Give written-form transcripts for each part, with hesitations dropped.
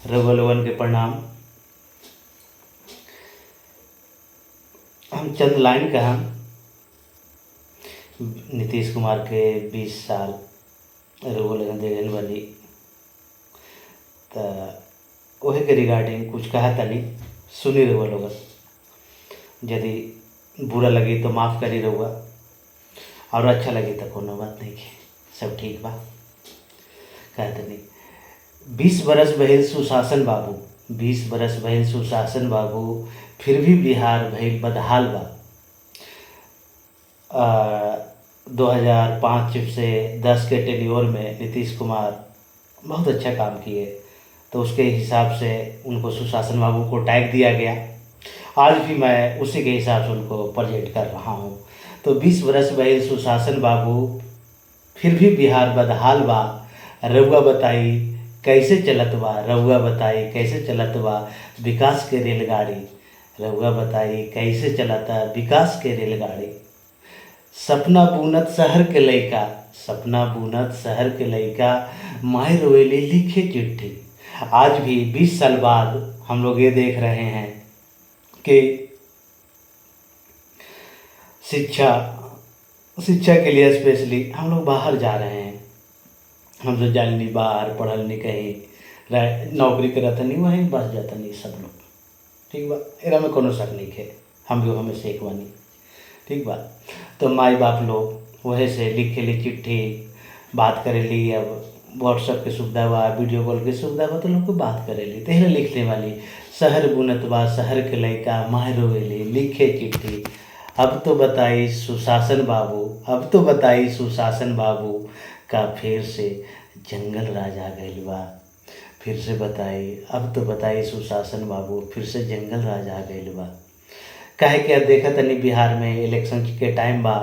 रघुवर लोगन के प्रणाम। हम चंद लाइन का हम नीतीश कुमार के 20 साल रघुवर लोगन देगल बनी तो वही के रिगार्डिंग कुछ कहा तनी सुनी रघुवर लोगन। यदि बुरा लगी तो माफ़ करी रहुआ और अच्छा लगी तो कोनो बात नहीं है, सब ठीक बा। कहते नहीं 20 बरस भइल सुशासन बाबू, 20 बरस भइल सुशासन बाबू, फिर भी बिहार भइल बदहाल बा। 2005 से 10 के टेन्योर में नीतीश कुमार बहुत अच्छा काम किए, तो उसके हिसाब से उनको सुशासन बाबू को टैग दिया गया। आज भी मैं उसी के हिसाब से उनको प्रेजेंट कर रहा हूँ। तो 20 बरस भइल सुशासन बाबू, फिर भी बिहार बदहाल बा। रउआ बताई कैसे चलत बा, रउआ बताई कैसे चलत बा विकास के रेलगाड़ी, रउआ बताई कैसे चलता विकास के रेलगाड़ी। सपना बुनत शहर के लइका, सपना बुनत शहर के लइका, माए रोएली लिखे चिट्ठी। आज भी 20 साल बाद हम लोग ये देख रहे हैं कि शिक्षा के लिए स्पेशली हम लोग बाहर जा रहे हैं। हम तो जान नहीं बाहर पढ़ल नहीं कहीं नौकरी करत नहीं, वहीं बस जाता नहीं सब लोग। ठीक बा, एरा में कोनो शक नहीं है, हम लोग हमें सेक बनी। ठीक बा, तो माई बाप लोग वही से लिख के ली चिट्ठी, बात करे ली। अब व्हाट्सएप की सुविधा बा, वीडियो कॉल की सुविधा बा, तो लोग को बात करे ली। तो लिखने वाली शहर बुनत बा शहर के लइका, माए रोवेली लिखे चिट्ठी। अब तो बताई सुशासन बाबू, अब तो बताई सुशासन बाबू का फिर से जंगल राज आ गइल बा। फिर से बताई, अब तो बताई सुशासन बाबू, फिर से जंगल राज आ गइल बा। काहे कि अब देखा तनी बिहार में इलेक्शन के टाइम बा,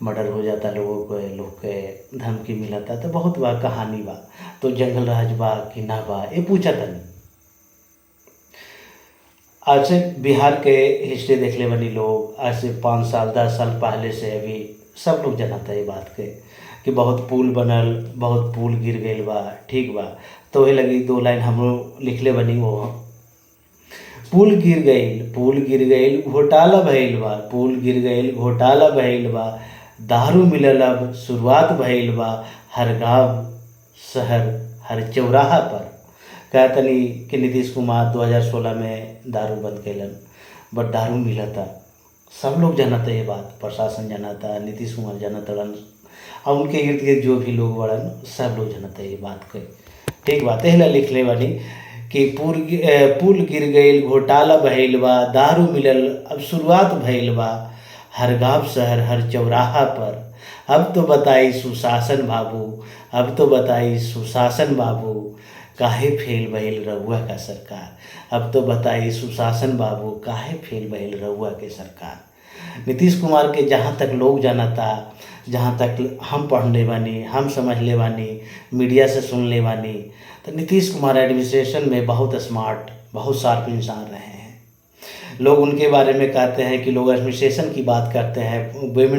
मर्डर हो जाता लोगों को, लोग के धमकी मिलता, तो बहुत बा कहानी बा। तो जंगल राज बा कि ना बा ये पूछा तनी। आज से बिहार के हिस्ट्री देख ले बनी लोग, आज से 5 साल 10 साल पहले से अभी सब लोग जानता है बात के कि बहुत पुल बनल, बहुत पुल गिर गइल बा। ठीक बा, तो वही लगी 2 लाइन हम लोग लिख ले बनी। वो पुल गिर गइल घोटाला भइल बा, पुल गिर गइल घोटाला भइल बा। दारू मिलल अब शुरुआत भइल बा, हर गांव शहर हर चौराहा पर। कहतनी कि नीतीश कुमार 2016 में दारू बंद कैलन, बट दारू मिलता, सब लोग जानता ये बात, प्रशासन जानता, नीतीश कुमार जानता, और उनके इर्द गिर्द जो भी लोग बड़न सब लोग जानता ये बात के। ठीक बात है, लिख ले वाली कि पुल गिर गइल घोटाला भइल बा, दारू मिलल अब शुरुआत भइल बा, हर गांव शहर हर चौराहा पर। अब तो बताई सुशासन बाबू, अब तो बताई सुशासन बाबू, काहे फेल भइल रउआ का सरकार। अब तो बताई सुशासन बाबू, काहे फेल भइल रउआ के सरकार। नीतीश कुमार के जहाँ तक लोग जानता, जहाँ तक हम पढ़ने बानी, हम समझ ले बानी, मीडिया से सुन ले बानी, तो नीतीश कुमार एडमिनिस्ट्रेशन में बहुत स्मार्ट, बहुत शार्प इंसान रहे हैं। लोग उनके बारे में कहते हैं कि लोग एडमिनिस्ट्रेशन की बात करते हैं, वुमेन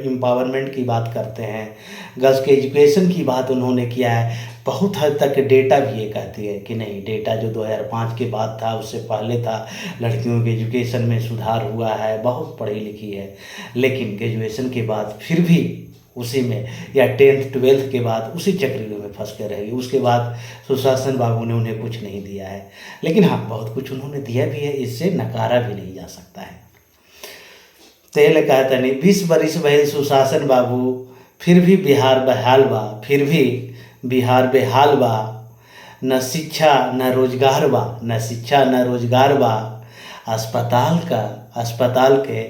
एम्पावरमेंट की बात करते हैं, गर्ल्स के एजुकेशन की बात उन्होंने किया है। बहुत हद तक डेटा भी ये कहती है कि नहीं, डेटा जो 2005 के बाद था उससे पहले था, लड़कियों के एजुकेशन में सुधार हुआ है, बहुत पढ़ी लिखी है। लेकिन ग्रेजुएशन के बाद फिर भी उसी में, या 10th 12th के बाद उसी चक्री में फंस कर रहेगी। उसके बाद सुशासन बाबू ने उन्हें कुछ नहीं दिया है, लेकिन हाँ बहुत कुछ उन्होंने दिया भी है, इससे नकारा भी नहीं जा सकता है। तेल कहता नहीं 20 बरिस भइल सुशासन बाबू, फिर भी बिहार बहाल बा, फिर भी बिहार बेहाल बा। न शिक्षा न रोजगार बा, न शिक्षा न रोजगार बा। अस्पताल के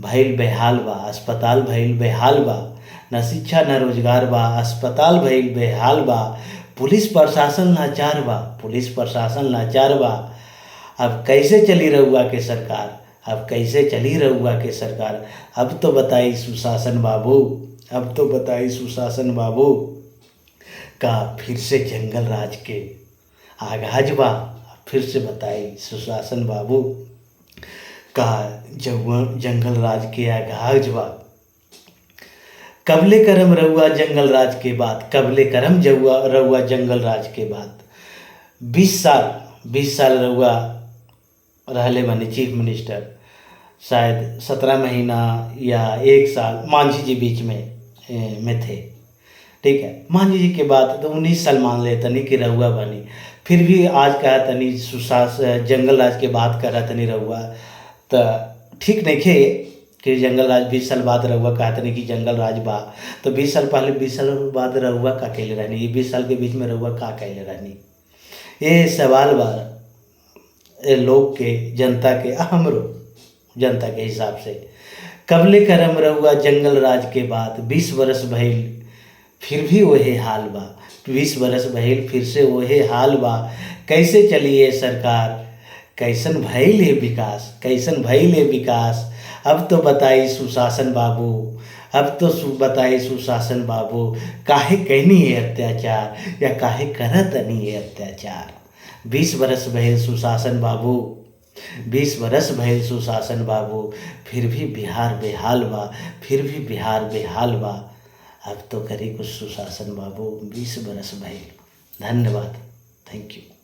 भइल बेहाल बा, अस्पताल भइल बेहाल बा। न शिक्षा न रोजगार बा, अस्पताल भइल बेहाल बा। पुलिस प्रशासन लाचार बा, पुलिस प्रशासन लाचार बा। अब कैसे चली रउआ के सरकार, अब कैसे चली रउआ के सरकार। अब तो बताई सुशासन बाबू, अब तो बताई सुशासन बाबू, का फिर से जंगल राज के आगाज बा। फिर से बताई सुशासन बाबू, का जंगल राज के आगाज बा। कबले करम रउआ जंगल राज के बाद, कबले करम रउआ जंगल राज के बाद। 20 साल रहुआ रहले बनी चीफ मिनिस्टर, शायद 17 महीना या 1 साल मांझी जी बीच में थे। ठीक है, मांझी जी के बाद तो 19 साल मान ले तनी कि रहुआ बनी, फिर भी आज कहा तनी जंगल राज के बात कर रहा तनी रहुआ, तो ठीक नहीं खे कि जंगल राज 20 साल बाद रहुआ कहा तनी कि जंगल राज बा, तो 20 साल पहले 20 साल बाद रहुआ का कैले रहनी, ये 20 साल के बीच में रहुआ का कैले रहनी, ये सवाल बा लोग के, जनता के, हमरो जनता के हिसाब से। कबले करम रहुआ जंगल राज के बाद 20 बरस भइल फिर भी वही हाल बा, 20 बरस भइल फिर से वही हाल बा। कैसे चली ये सरकार, कैसन भइल है विकास, कैसन भइल है विकास। अब तो बताई सुशासन बाबू, अब तो बताई सुशासन बाबू, काहे कहनी है अत्याचार या काहे करत नहीं है अत्याचार। 20 बरस भइल सुशासन बाबू, 20 बरस भइल सुशासन बाबू, फिर भी बिहार बेहाल बा, फिर भी बिहार बेहाल बा। अब तो करी कुछ सुशासन बाबू, 20 बरस भइल। धन्यवाद, थैंक यू।